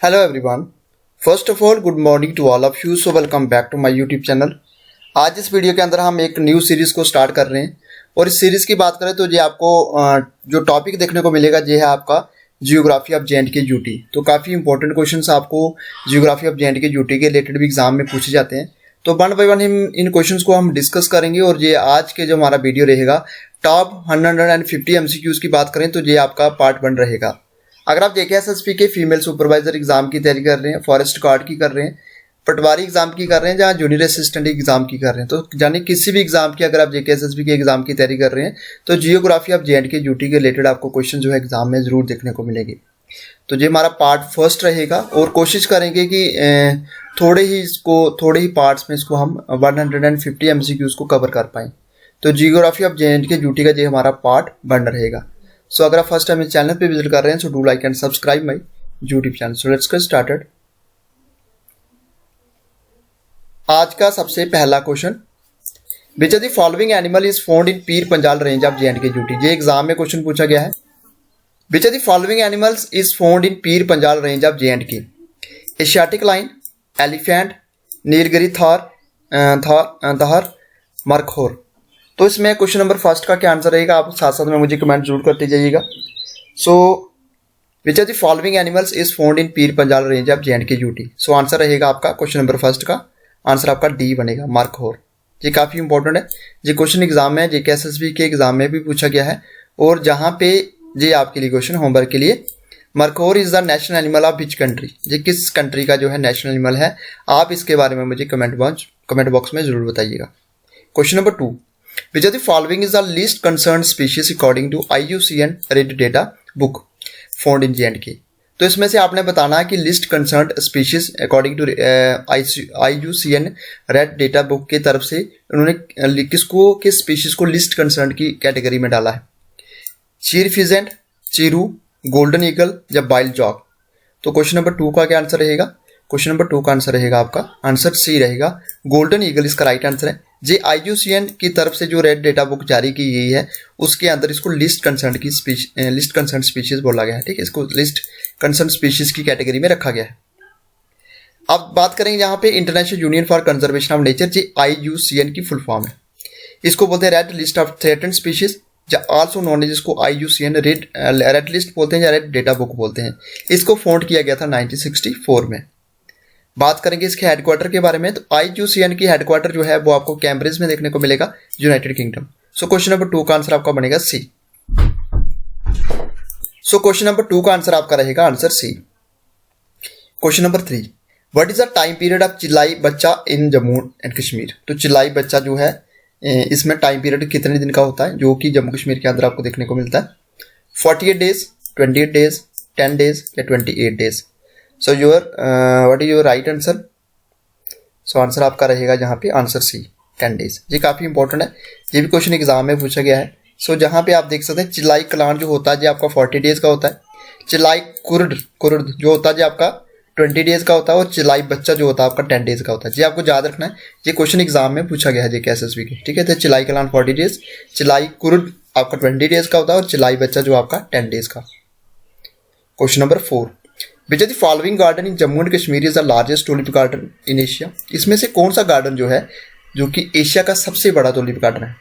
Hello everyone, first of all good morning to all of you. So welcome back to my YouTube channel. आज इस video के अंदर हम एक new series को स्टार्ट कर रहे हैं और इस सीरीज़ की बात करें तो ये आपको जो टॉपिक देखने को मिलेगा ये है आपका जियोग्राफी ऑफ जे.एंड.के यूटी। तो काफ़ी इंपॉर्टेंट क्वेश्चंस आपको जियोग्राफी ऑफ जे.एंड.के यूटी के रिलेटेड भी एग्जाम में पूछे जाते हैं। तो one by one in questions को हम डिस्कस करेंगे और ये आज के जो हमारा वीडियो रहेगा टॉप 150 एमसीक्यूज़ की बात करें तो ये आपका पार्ट 1 रहेगा। अगर आप जेकेएसएसपी के फीमेल सुपरवाइजर एग्जाम की तैयारी कर रहे हैं, फॉरेस्ट गार्ड की कर रहे हैं, पटवारी एग्जाम की कर रहे हैं, जहाँ जूनियर असिस्टेंट एग्जाम की कर रहे हैं, तो यानी किसी भी एग्जाम की अगर आप जेकेएसएसपी के एग्जाम की तैयारी कर रहे हैं तो जियोग्राफी ऑफ जे.एंड.के यूटी के रिलेटेड आपको क्वेश्चन जो है एग्जाम में जरूर देखने को मिलेंगे। तो ये हमारा पार्ट फर्स्ट रहेगा और कोशिश करेंगे कि थोड़े ही पार्ट्स में इसको हम 150 एमसीक्यूज़ को कवर कर पाएँ। तो जियोग्राफी ऑफ जे.एंड.के यूटी का ये हमारा पार्ट 1 रहेगा। सो अगर आप फर्स्ट टाइम इस चैनल पे विजिट कर रहे हैं so do like and subscribe my YouTube channel. So let's get started. आज का सबसे पहला question, which of the following animal is found in Pir Panjal range of J and K UT. ये एग्जाम में क्वेश्चन पूछा गया है। Which of the following animals is found in Pir Panjal range of J and K. Asiatic lion, elephant, Nilgiri tahr, मरखोर। तो इसमें क्वेश्चन नंबर फर्स्ट का क्या answer रहेगा, आप साथ साथ में मुझे कमेंट जरूर करते जाइएगा। So which of the following animals is found in Pir Panjal range of J and K UT. So answer रहेगा आपका क्वेश्चन नंबर फर्स्ट का आंसर आपका डी बनेगा, मरखोर। ये काफ़ी इंपॉर्टेंट है। ये क्वेश्चन एग्जाम में जेकेएसएसबी के एग्जाम में भी पूछा गया है और जहाँ पे ये आपके लिए क्वेश्चन होमवर्क के लिए, markhor is the national animal of which country. ये किस कंट्री का जो है नेशनल एनिमल है, आप इसके बारे में मुझे कमेंट बॉक्स में जरूर बताइएगा। Question number 2, which of the following is the least concerned species according to IUCN Red Data Book found in J&K। तो इसमें से आपने बताना है कि list concerned species according to IUCN red data book की तरफ से उन्होंने किस स्पीशीज को लिस्ट कंसर्न्ड की कैटेगरी में डाला है। चीर फिजेंट, चीरू, गोल्डन ईगल या बाइल जॉक। तो क्वेश्चन नंबर 2 का क्या आंसर रहेगा, क्वेश्चन नंबर 2 का आंसर रहेगा आपका आंसर सी रहेगा, गोल्डन ईगल इसका राइट आंसर है। जे IUCN की तरफ से जो रेड डेटा बुक जारी की गई है उसके अंदर इसको लिस्ट कंसर्न स्पीशीज बोला गया है। ठीक है, इसको लिस्ट कंसर्न स्पीशीज की कैटेगरी में रखा गया है। अब बात करेंगे यहाँ पे international union for conservation of nature, J IUCN की फुल फॉर्म है। इसको बोलते हैं red list of threatened species, या आल्सो नोन एज, इसको IUCN रेड लिस्ट बोलते हैं या रेड डेटा बुक बोलते हैं। इसको फाउंड किया गया था 1964 में। बात करेंगे इसके हेडक्वार्टर के बारे में, तो IUCN की हेडक्वार्टर जो है वो आपको कैम्ब्रिज में देखने को मिलेगा, यूनाइटेड किंगडम। सो क्वेश्चन नंबर 2 का आंसर आपका बनेगा सी। सो क्वेश्चन नंबर 2 का आंसर आपका रहेगा answer C. Question number 3, what is the time period of Chillai Bachha in Jammu and Kashmir. तो चिल्लाई बच्चा जो है इसमें टाइम पीरियड कितने दिन का होता है जो कि जम्मू कश्मीर के अंदर आपको देखने को मिलता है। 48 डेज, 28 डेज, 10 डेज या 28 days. So what is your right answer. So answer आपका रहेगा यहाँ पे आंसर सी, 10 डेज। ये काफ़ी इंपॉर्टेंट है, ये भी क्वेश्चन एग्जाम में पूछा गया है। सो जहाँ पे आप देख सकते हैं चिल्लाई कलान जो होता है जो आपका 40 डेज का होता है, चिल्लाई कुर्द जो होता है जो आपका 20 डेज का होता है, और चिल्लाई बच्चा जो होता है आपका 10 डेज का होता है। ये आपको याद रखना है, ये क्वेश्चन एग्जाम में पूछा गया है जेकेएसएसबी के। ठीक है, तो चिल्लाई कलान 40 डेज, चिल्लाई कुर्द आपका 20 डेज का होता है और चिल्लाई बच्चा जो आपका 10 डेज का। Question number 4, which of the following garden in Jammu and Kashmir is the largest tulip garden in Asia. इसमें से कौन सा गार्डन जो है जो कि एशिया का सबसे बड़ा टुलिप गार्डन है।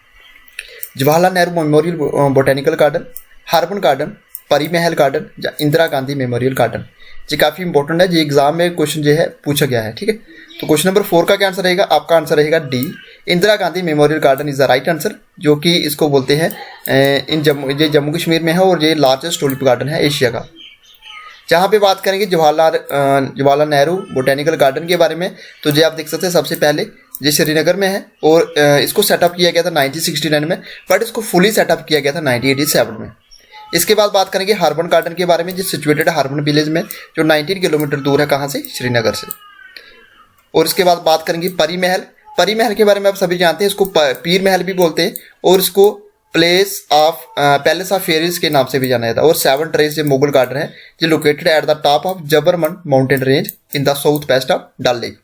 Jawaharlal Nehru memorial botanical garden, herbal garden, Pari Mahal garden या इंदिरा गांधी मेमोरियल गार्डन। ये काफ़ी इंपॉर्टेंट है, ये एग्जाम में क्वेश्चन जो है पूछा गया है। ठीक है, तो क्वेश्चन नंबर 4 का क्या आंसर रहेगा, आपका आंसर रहेगा D, Indira Gandhi memorial garden is the right answer, जो कि इसको बोलते हैं ये जम्मू कश्मीर में है और ये लार्जेस्ट टुलिप गार्डन है एशिया का। जहाँ पे बात करेंगे जवाहरलाल नेहरू बोटेनिकल गार्डन के बारे में, तो ये आप देख सकते हैं सबसे पहले ये श्रीनगर में है और इसको सेटअप किया गया था 1969 में, बट इसको फुली सेटअप किया गया था 1987 में। इसके बाद बात करेंगे हर्बन गार्डन के बारे में, जो सिचुएटेड हर्बन विलेज में, जो 19 किलोमीटर दूर है कहाँ से, श्रीनगर से। और इसके बाद बात करेंगे परी महल के बारे में आप सभी जानते हैं, इसको पीर महल भी बोलते हैं और इसको पैलेस ऑफ फेरीज के नाम से भी जाना जाता है। और 7 ट्रेस जो मुगल गार्डन है जो located at the top of Zabarwan mountain range in the south west of Dal lake.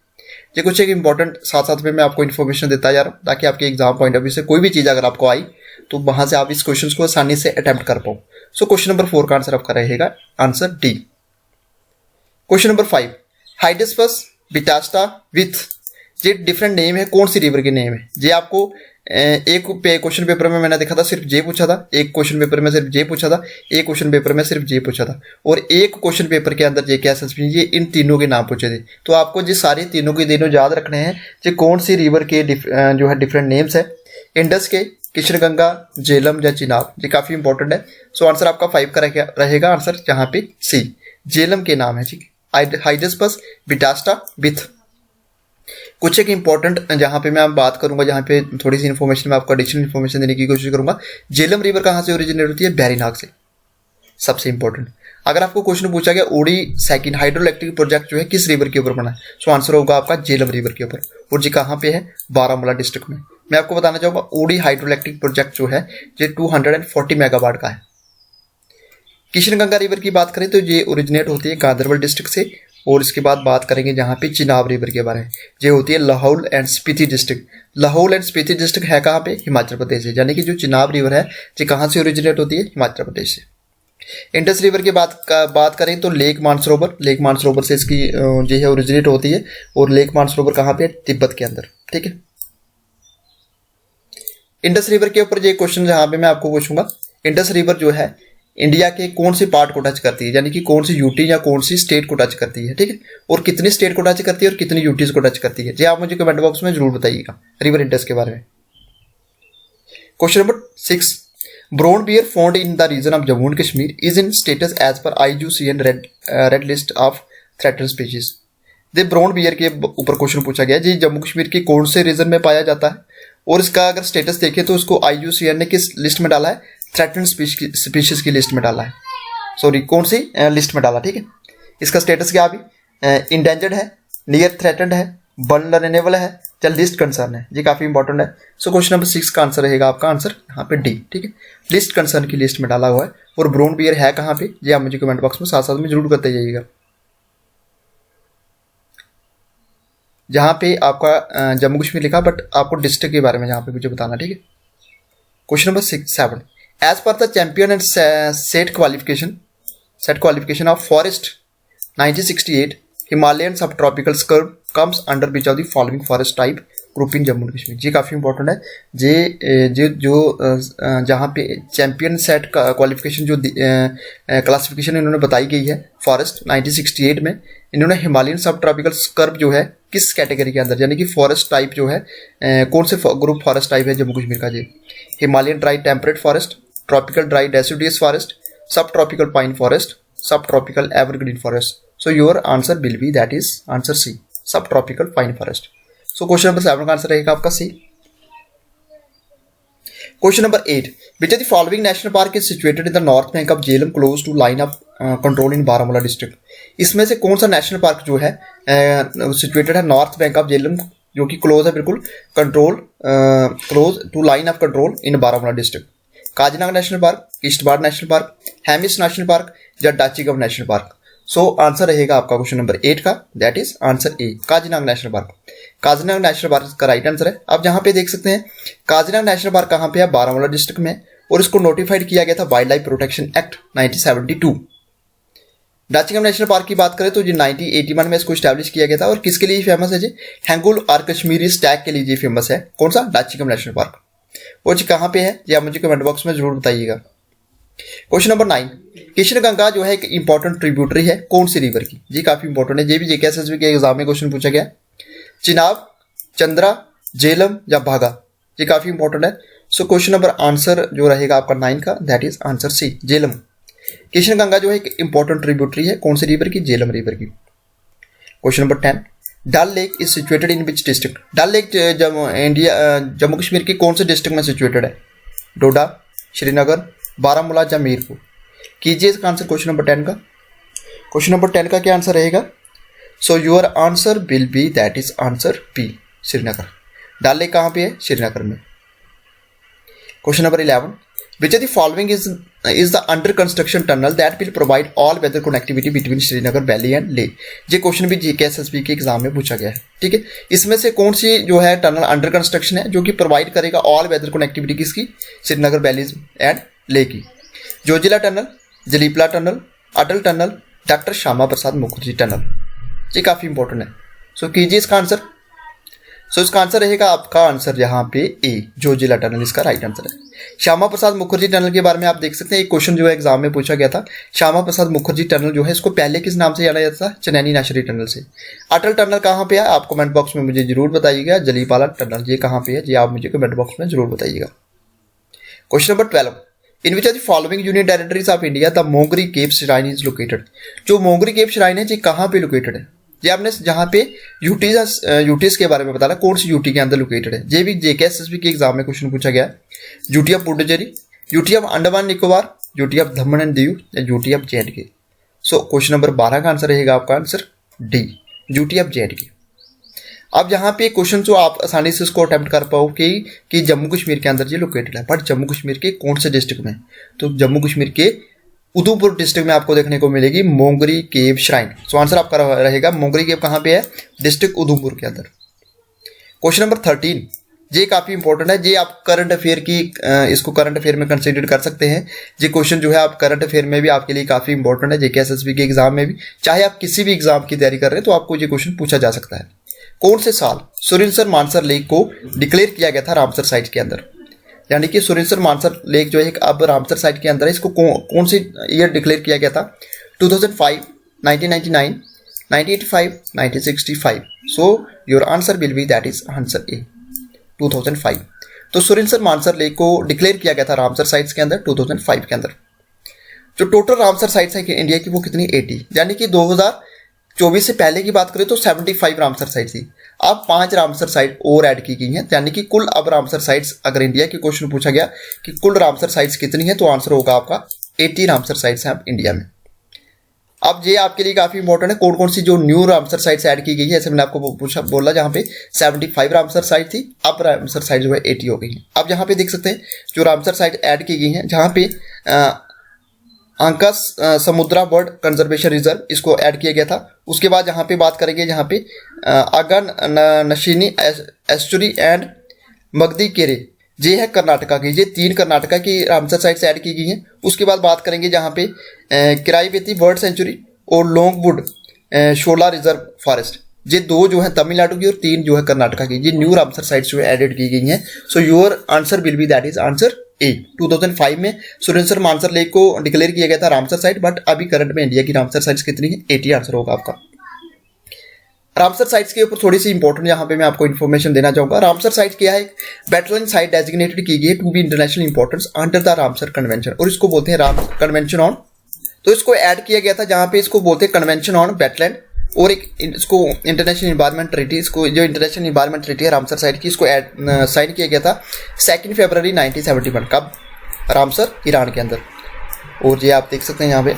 ये कुछ एक इंपॉर्टेंट साथ में मैं आपको इन्फॉर्मेशन देता जा रहा हूँ ताकि आपके एग्जाम पॉइंट ऑफ व्यू से कोई भी चीज़ अगर आपको आई तो वहाँ से आप इस क्वेश्चन को आसानी से अटेम्प्ट कर पाओ। सो क्वेश्चन नंबर 4 का आंसर आपका रहेगा answer D. Question number 5, Hydaspes Vitasta with, ये डिफरेंट नेम है, कौन सी रिवर के नेम है? ये आपको एक क्वेश्चन पेपर में मैंने देखा था सिर्फ जे पूछा था, एक क्वेश्चन पेपर में सिर्फ जे पूछा था, एक क्वेश्चन पेपर में सिर्फ जे पूछा था, और एक क्वेश्चन पेपर के अंदर जे के एसएसबी ये इन तीनों के नाम पूछे थे। तो आपको ये सारे तीनों के तीनों याद रखने हैं कि कौन सी रिवर के जो है डिफरेंट नेम्स है, इंडस के, कृष्णगंगा, झेलम या चिनाब। ये काफी इंपॉर्टेंट है। सो आंसर आपका 5 का रहेगा आंसर जहां पे सी, झेलम के नाम है। ठीक है, हाइडेस्पस बिटास्टा विथ। कुछ एक इंपॉर्टेंट जहां पे मैं बात करूंगा, जहां पे थोड़ी सी इन्फॉर्मेशन में आपको एडिशनल इन्फॉर्मेशन देने की कोशिश करूंगा। झेलम रिवर कहां से ओरिजिनेट होती है? बैरीनाग से। सबसे इंपॉर्टेंट, अगर आपको क्वेश्चन पूछा गया ओडी सेकंड हाइड्रोइलेक्ट्रिक प्रोजेक्ट जो है किस रिवर के ऊपर बना है, सो आंसर होगा आपका झेलम रिवर के ऊपर। और जी कहां पे है? बारामूला डिस्ट्रिक्ट में। मैं आपको बताना चाहूंगा ओडी हाइड्रोइलेक्ट्रिक प्रोजेक्ट जो है ये 240 मेगावाट का है। कृष्णगंगा रिवर की बात करें तो ये ओरिजिनेट होती है गांधरबल डिस्ट्रिक्ट से। और इसके बाद बात करेंगे जहां पे चिनाब रिवर के बारे में, ये होती है Lahaul and Spiti district. Lahaul and Spiti district है कहां पे? हिमाचल प्रदेश से। यानी कि जो चिनाब रिवर है ये कहां से ओरिजिनेट होती है? हिमाचल प्रदेश से। इंडस रिवर की बात करें तो लेक मानसरोवर से इसकी जो है ओरिजिनेट होती है। और लेक मानसरोवर कहां पे? तिब्बत के अंदर। ठीक है, इंडस रिवर के ऊपर ये क्वेश्चन जहां पे मैं आपको पूछूंगा, इंडस रिवर जो है इंडिया के कौन से पार्ट को टच करती है, यानी कि कौन सी यूटी या कौन सी स्टेट को टच करती है। ठीक है, और कितनी स्टेट को टच करती है और कितनी यूटीज को टच करती है, ये आप मुझे कमेंट बॉक्स में जरूर बताइएगा रिवर इंडस के बारे में। Question number 6, brown bear found in the region of Jammu and Kashmir is in status as per IUCN red list of threatened species. ये ब्राउन बियर के ऊपर क्वेश्चन पूछा गया, जी जम्मू कश्मीर के कौन से रीजन में पाया जाता है, और इसका अगर स्टेटस देखें तो उसको IUCN ने किस लिस्ट में डाला है? थ्रेटन्ड स्पीशीज की लिस्ट में डाला है। सॉरी, कौन सी लिस्ट में डाला? ठीक है, इसका स्टेटस क्या अभी? इंडेंजर्ड है, नियर थ्रेटन्ड है, वल्नरेबल है, या लिस्ट कंसर्न है। ये काफी इंपॉर्टेंट है। सो क्वेश्चन नंबर 6 का आंसर रहेगा आपका आंसर यहाँ पे डी। ठीक है, लिस्ट कंसर्न की लिस्ट में डाला हुआ है। और ब्राउन बियर है कहाँ पे, ये आप मुझे कमेंट बॉक्स में साथ साथ में जरूर करते जाइएगा। जहाँ पे आपका जम्मू कश्मीर लिखा, बट आपको डिस्ट्रिक्ट के बारे में जहाँ पे मुझे बताना। ठीक है, question number 7, as per the Champion and Seth qualification of forest 1968 Himalayan sub tropical scrub comes under which of the following forest type group in Jammu and Kashmir. ये काफ़ी इंपॉर्टेंट है। जो जहाँ पे चैंपियन सेट क्वालिफिकेशन जो क्लासिफिकेशन इन्होंने बताई गई है फॉरेस्ट 1968 में, इन्होंने हिमालयन सब ट्रॉपिकल स्कर्व जो है किस कैटेगरी के अंदर, यानी कि फॉरेस्ट टाइप जो है कौन से ग्रुप फॉरेस्ट टाइप है जम्मू कश्मीर का? जी Himalayan dry temperate forest, tropical dry deciduous forest, sub tropical pine forest, sub tropical evergreen forest. So your answer will be that is answer C, sub tropical pine forest. So question number 7 का आंसर रहेगा आपका C. Question number 8, which of the following national park is situated in the north bank of Jhelum close to line of control in Baramulla district. इसमें से कौन सा national park जो है सिचुएटेड है नॉर्थ बैंक ऑफ झेलम, जो कि क्लोज है बिल्कुल close to line of control in Baramulla district? Kazinag national park, Kishtwar national park, Hemis national park या Dachigam national park? So answer रहेगा आपका क्वेश्चन नंबर 8 का, that is answer A, Kazinag national park. Kazinag national park का right answer है। आप जहां पे देख सकते हैं काजीनाग नेशनल पार्क कहां पे है? बारामूला डिस्ट्रिक्ट में, और इसको नोटिफाइड किया गया था wildlife protection act 1972। Dachigam national park की बात करें तो जी 1981 में इसको स्टैब्लिश किया गया था। और किसके लिए फेमस है जी? हैंगुल और कश्मीरी स्टैग के लिए जी फेमस है। कौन सा? डाचीगढ़ नेशनल पार्क। और जी कहां पे है ये आप मुझे कमेंट बॉक्स में जरूर बताइएगा। क्वेश्चन नंबर 9, कृष्णगंगा जो है एक इंपॉर्टेंट ट्रिब्यूटरी है कौन सी रिवर की? जी काफी इंपॉर्टेंट है, ये भी जेकेएसएसबी के एग्जाम में क्वेश्चन पूछा गया। चिनाब, चंद्रा, झेलम या भागा? ये काफी इंपॉर्टेंट है। सो क्वेश्चन नंबर आंसर जो रहेगा आपका 9 का, that is answer C, Jhelum. Kishanganga जो है एक इंपॉर्टेंट ट्रिब्यूटरी है कौन सी रिवर की? झेलम रिवर की। Question number 10, Dal lake is situated in which district? Dal lake Jammu Kashmir की कौन से डिस्ट्रिक्ट में सिचुएटेड है? डोडा, श्रीनगर, बारामूला या मीरपुर? कीजिए इसका आंसर क्वेश्चन नंबर 10 का। क्वेश्चन नंबर 10 का क्या आंसर रहेगा? So your answer will be that is answer B, Srinagar. Dal lake कहां पे है? श्रीनगर में। Question number 11, which of the following is the under construction tunnel that will provide all weather connectivity between Srinagar valley and Leh? ये question भी JKSSB के exam में पूछा गया है। ठीक है, इसमें से कौन सी जो है टनल अंडर कंस्ट्रक्शन है जो कि प्रोवाइड करेगा ऑल वेदर कनेक्टिविटी किसकी? श्रीनगर वैली एंड ले की। जोजिला टनल, जलीपला टनल, अटल tunnel, doctor Shyama Prasad Mukherjee tunnel, ये काफ़ी इंपॉर्टेंट है। सो कीजिए इसका आंसर। सो इसका आंसर रहेगा आपका आंसर यहाँ पे ए, जोजिला टनल इसका राइट आंसर है। श्यामा प्रसाद मुखर्जी टनल के बारे में आप देख सकते हैं, एक क्वेश्चन जो है एग्जाम में पूछा गया था। श्यामा प्रसाद मुखर्जी टनल जो है इसको पहले किस नाम से जाना जाता था? चनैनी नाशरी टनल से। अटल टनल कहाँ पे है? आप कमेंट बॉक्स में मुझे जरूर बताइएगा। जलीपाला टनल ये कहाँ पे है? ये आप मुझे कमेंट बॉक्स में जरूर बताइएगा। Question number 12, in which are the following union territories of India the Mongri cave shrine is located. जो मोंगरी केव श्राइन है ये कहाँ पे लोकेटेड है? ये आपने जहाँ पे यूटीज के बारे में बताना, कौन सी यूटी के अंदर लोकेटेड है। ये भी जेकेएसएसबी के एग्जाम में क्वेश्चन पूछा गया है। UT of Puducherry, UT of Andaman Nicobar, UT of Daman and Diu या UT of J&K. So question number 12 का आंसर रहेगा आपका answer D, UT of J&K. अब यहाँ पे क्वेश्चन जो आप आसानी से इसको अटेम्प्ट कर पाओ कि जम्मू कश्मीर के अंदर ये लोकेटेड है, बट जम्मू कश्मीर के कौन से डिस्ट्रिक्ट में? तो जम्मू कश्मीर के उधमपुर डिस्ट्रिक्ट में आपको देखने को मिलेगी मोंगरी केव श्राइन। सो आंसर आपका रहेगा मोंगरी केव कहाँ पे है? डिस्ट्रिक्ट उधमपुर के अंदर। क्वेश्चन नंबर 13, ये काफी इंपॉर्टेंट है। ये आप करंट अफेयर की इसको करंट अफेयर में कंसीडर कर सकते हैं। ये क्वेश्चन जो है आप करंट अफेयर में भी आपके लिए काफी इंपॉर्टेंट है। जेकेएसएसबी के एग्जाम में भी, चाहे आप किसी भी एग्जाम की तैयारी कर रहे हैं तो आपको ये क्वेश्चन पूछा जा सकता है। कौन से साल सुरिनसर मानसर लेक को डिक्लेयर किया गया था रामसर साइट के अंदर? यानी कि सुरिनसर मानसर लेक जो है अब रामसर साइट के अंदर है, इसको कौन सी ईयर डिक्लेयर किया गया था? 2005, 1999, 1985, 1965। सो your answer will be that is answer ए, 2005। तो सुरिनसर मानसर लेक को डिक्लेयर किया गया था रामसर साइट्स के अंदर 2005 के अंदर। जो टोटल रामसर साइट्स है इंडिया की वो कितनी? 80। यानी कि 2024 से पहले की बात करें तो 75 रामसर साइट थी। अब 5 रामसर साइट और ऐड की गई हैं, यानी कि कुल अब रामसर साइट्स, अगर इंडिया के क्वेश्चन पूछा गया कि कुल रामसर साइट्स कितनी है तो आंसर होगा आपका 80 रामसर साइट्स हैं अब इंडिया में। अब ये आपके लिए काफी इंपॉर्टेंट है, कौन कौन सी जो न्यू रामसर साइट्स ऐड की गई है। जैसे मैंने आपको बोला जहाँ पे 75 रामसर साइट थी, अब रामसर साइट जो है 80 हो गई है। अब यहाँ पे देख सकते हैं जो रामसर साइट ऐड की गई है, जहाँ पे आंकस समुद्रा बर्ड कंजर्वेशन रिजर्व इसको ऐड किया गया था। उसके बाद यहाँ पे बात करेंगे जहाँ पे अगन नशीनी एस्चुरी एंड मगदी केरे, ये है कर्नाटका की। ये 3 कर्नाटका की रामसर साइट्स ऐड की गई हैं। उसके बाद बात करेंगे जहाँ पे किराईवेती बर्ड सेंचुरी और लॉन्गवुड शोला रिजर्व फॉरेस्ट, ये 2 जो है तमिलनाडु की और 3 जो है कर्नाटका की। ये न्यू रामसर साइट्स जो है एडेड की गई हैं। सो your answer will be that is answer ए। 2005 में सुरिनसर मानसर लेक को डिक्लेयर किया गया था रामसर साइट, बट अभी करंट में इंडिया की रामसर साइट्स कितनी है? 80 आंसर होगा आपका। रामसर साइट्स के ऊपर थोड़ी सी इंपॉर्टेंट यहाँ पे मैं आपको इन्फॉर्मेशन देना चाहूंगा। रामसर साइट क्या है? वेटलैंड साइट डेजिग्नेटेड की गई है to be international importance under the Ramsar convention, और इसको बोलते हैं राम कन्वेंशन ऑन। तो इसको ऐड किया गया था जहाँ पे इसको बोलते हैं कन्वेंशन ऑन वेटलैंड, और एक इसको इंटरनेशनल इन्वायरमेंट ट्रीटी, इसको जो इंटरनेशनल इन्वायरमेंट ट्रीटी है रामसर साइट की, इसको साइन किया गया था 2 फरवरी 1971। कब? रामसर ईरान के अंदर। और ये आप देख सकते हैं यहाँ पे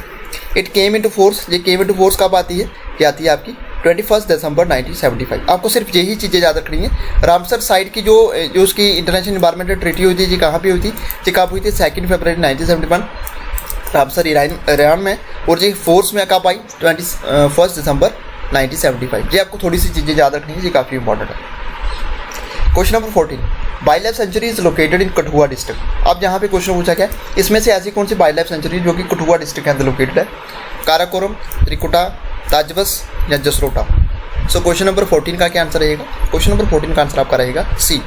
इट केम इनटू फोर्स, ये केम इनटू फोर्स कब आती है? ये आती है आपकी 21 दिसंबर 1975। आपको सिर्फ यही चीज़ें याद रखनी है। रामसर साइट की जो उसकी इंटरनेशनल इन्वायरमेंटल ट्रीटी हुई थी, ये कहाँ पे हुई थी? ये कब हुई थी? 2 फरवरी 1971 रामसर ईरान में। और ये फोर्स में कब आई? 21 दिसंबर 1975। ये आपको थोड़ी सी चीज़ें याद रखनी है, ये काफ़ी इंपॉर्टेंट है। Question number 14, wild life sanctuary is located in Kathua district. अब यहाँ पे क्वेश्चन पूछा गया इसमें से ऐसी कौन सी वाइल्ड लाइफ सेंचुरी जो कि कठुआ डिस्ट्रिक्ट के अंदर लोकेटेड है? काराकोरम, त्रिकुटा, ताजबस या जसरोटा। सो क्वेश्चन नंबर 14 का क्या आंसर रहेगा? क्वेश्चन नंबर 14 का आंसर आपका रहेगा सी,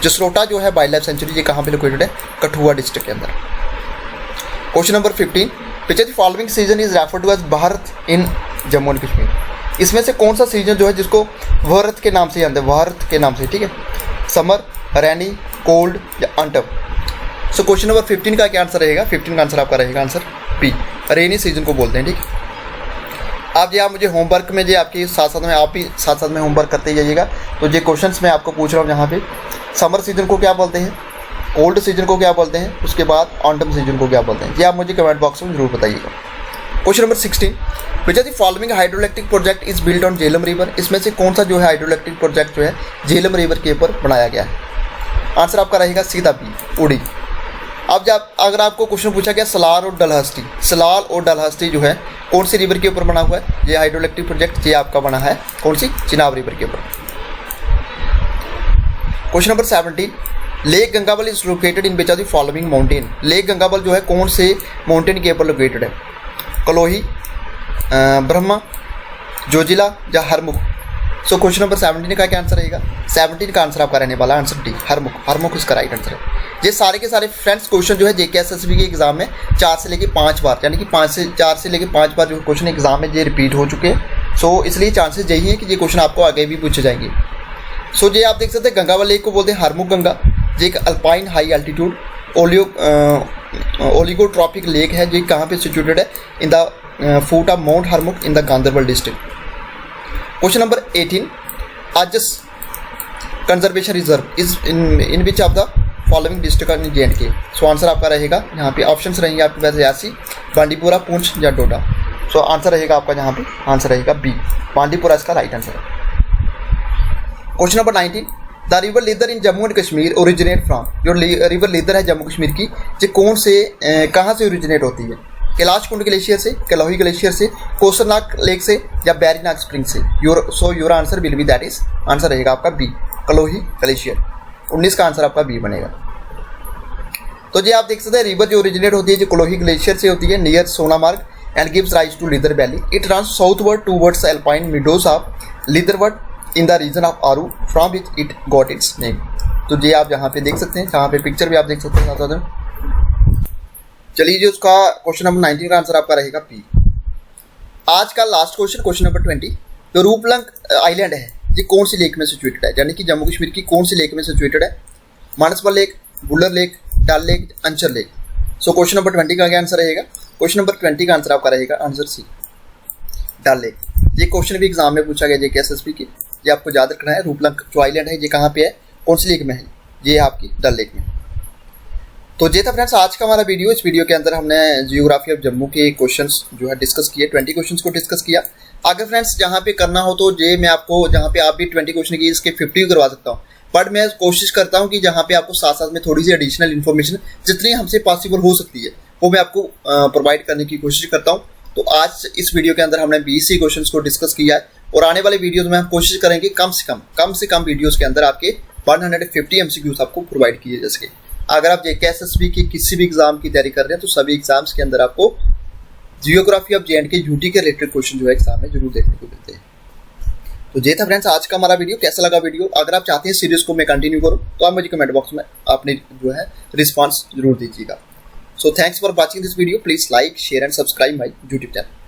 जसरोटा जो है वाइल्ड लाइफ सेंचुरी, ये कहाँ पे लोकेटेड है? कठुआ डिस्ट्रिक्ट के अंदर। Question number 15, which of the following season is referred to as Harud in Jammu and Kashmir. इसमें से कौन सा सीजन जो है जिसको भारत के नाम से जानते हैं? भारत के नाम से, ठीक है। समर, रैनी, कोल्ड या ऑटम। सो क्वेश्चन नंबर 15 का क्या आंसर रहेगा? 15 का आंसर आपका रहेगा आंसर बी, रेनी सीजन को बोलते हैं, ठीक है। आप ये आप मुझे होमवर्क में जो आपके साथ साथ में आप भी साथ साथ में होमवर्क करते जाइएगा। तो ये क्वेश्चंस मैं आपको पूछ रहा हूँ यहाँ पे, समर सीजन को क्या बोलते हैं, कोल्ड सीजन को क्या बोलते हैं, उसके बाद ऑटम सीजन को क्या बोलते हैं, ये आप मुझे कमेंट बॉक्स में जरूर बताइएगा। Question number 16, which are the following hydroelectric project is build on Jhelum river. इसमें से कौन सा जो है हाइड्रोइलेक्ट्रिक प्रोजेक्ट जो है झेलम रिवर के ऊपर बनाया गया है? आंसर आपका रहेगा सीधा बी, उड़ी। अब जब अगर आपको क्वेश्चन पूछा गया सलाल और डलहस्ती, सलाल और डलहस्ती जो है कौन सी रिवर के ऊपर बना हुआ है? ये हाइड्रोइलेक्ट्रिक प्रोजेक्ट ये आपका बना है कौन सी? चिनाब रिवर के ऊपर। Question number 17, lake Gangabal is located in which of the following mountain. Lake Gangabal जो है कौन से माउंटेन के ऊपर लोकेटेड है? कलोही, ब्रह्मा, जोजिला या हरमुख। सो क्वेश्चन नंबर 17 का क्या आंसर रहेगा? 17 का आंसर आपका रहने वाला आंसर डी, हरमुख। हरमुख इसका राइट आंसर है। ये सारे के सारे फ्रेंड्स क्वेश्चन जो है JKSSB के एग्जाम में 4 से लेके 5 बार, यानी कि 4 से लेके 5 बार जो क्वेश्चन एग्जाम में ये रिपीट हो चुके हैं। सो इसलिए चांसेस यही है कि ये क्वेश्चन आपको आगे भी पूछे जाएंगे। सो ये आप देख सकते हैं गंगावल लेक को बोलते हैं हरमुख गंगा। ये एक alpine high altitude oligotrophic lake है। ये कहाँ पे सिचुएटेड है? In the foot of mount Harmukh in the Ganderbal district. Question number 18, Ajas conservation reserve is in which of the following district in JNK। So answer आपका रहेगा यहाँ पे, ऑप्शंस रहेंगे आपके पास रियासी, बांडीपुरा, पुंछ या डोडा। सो आंसर रहेगा आपका यहाँ पे, आंसर रहेगा बी, बांडीपुरा इसका राइट आंसर है। Question number 19, the river leather in Jammu and Kashmir originate from. जो रिवर लीदर है जम्मू कश्मीर की, ये कौन से कहाँ से ओरिजिनेट होती है? कैलाश कुंड ग्लेशियर से, कलोही ग्लेशियर से, कोसरनाग लेक से या बैरीनाग स्प्रिंग से। Your answer will be, that is answer रहेगा आपका बी, कलोही ग्लेशियर। 19 का आंसर आपका बी बनेगा। तो ये आप देख सकते हैं रिवर जो ओरिजिनेट होती है जो कलोही ग्लेशियर से होती है near Sonamarg and gives rise to Lidder valley. It runs southward towards alpine meadows of Lidderwat in the region of Aru from which it got its name. तो ये आप यहाँ पे देख सकते हैं, जहाँ पे पिक्चर भी आप देख सकते हैं साथ। चलिए जी, उसका क्वेश्चन नंबर 19 का आंसर आपका रहेगा पी। आज का लास्ट क्वेश्चन, क्वेश्चन नंबर 20, जो रूपलंग आइलैंड है ये कौन सी लेक में सिचुएटेड है? यानी कि जम्मू कश्मीर की कौन सी लेक में सिचुएटेड है? Manasbal lake, Wular lake, Dal lake, Anchar lake. So question number 20 का क्या आंसर रहेगा? क्वेश्चन नंबर 20 का आंसर आपका रहेगा आंसर सी, डल लेक। ये क्वेश्चन भी एग्जाम में पूछा गया JKSSB के, ये आपको याद रखना है। रूपलंग जो आइलैंड है ये कहाँ पे है, कौन सी लेक में है? ये आपकी डल लेक में। तो ये था फ्रेंड्स आज का हमारा वीडियो। इस वीडियो के अंदर हमने जियोग्राफी ऑफ जम्मू के क्वेश्चंस जो है डिस्कस किए, 20 क्वेश्चंस को डिस्कस किया। अगर फ्रेंड्स जहाँ पे करना हो तो ये मैं आपको, जहाँ पे आप भी 20 क्वेश्चन की इसके 50 करवा सकता हूँ, बट मैं कोशिश करता हूँ कि जहाँ पे आपको साथ साथ में थोड़ी सी एडिशनल इन्फॉर्मेशन जितनी हमसे पॉसिबल हो सकती है वो मैं आपको प्रोवाइड करने की कोशिश करता हूँ। तो आज इस वीडियो के अंदर हमने 20 ही क्वेश्चन को डिस्कस किया है और आने वाले वीडियोज में हम कोशिश करेंगे कम से कम वीडियोज के अंदर आपके 150 MCQs आपको प्रोवाइड किए जा सके। अगर आप JKSSB की किसी भी एग्जाम की तैयारी कर रहे हैं तो सभी एग्जाम्स के अंदर आपको जियोग्राफी ऑफ JNK यूटी के रिलेटेड क्वेश्चन जो है एग्जाम में जरूर देखने को मिलते हैं। तो ये था फ्रेंड्स आज का हमारा वीडियो। कैसा लगा वीडियो? अगर आप चाहते हैं सीरीज को मैं कंटिन्यू करूं तो आप मुझे कमेंट बॉक्स में अपने जो है रिस्पॉन्स जरूर दीजिएगा। So thanks for watching this video. Please like, share and subscribe my YouTube channel.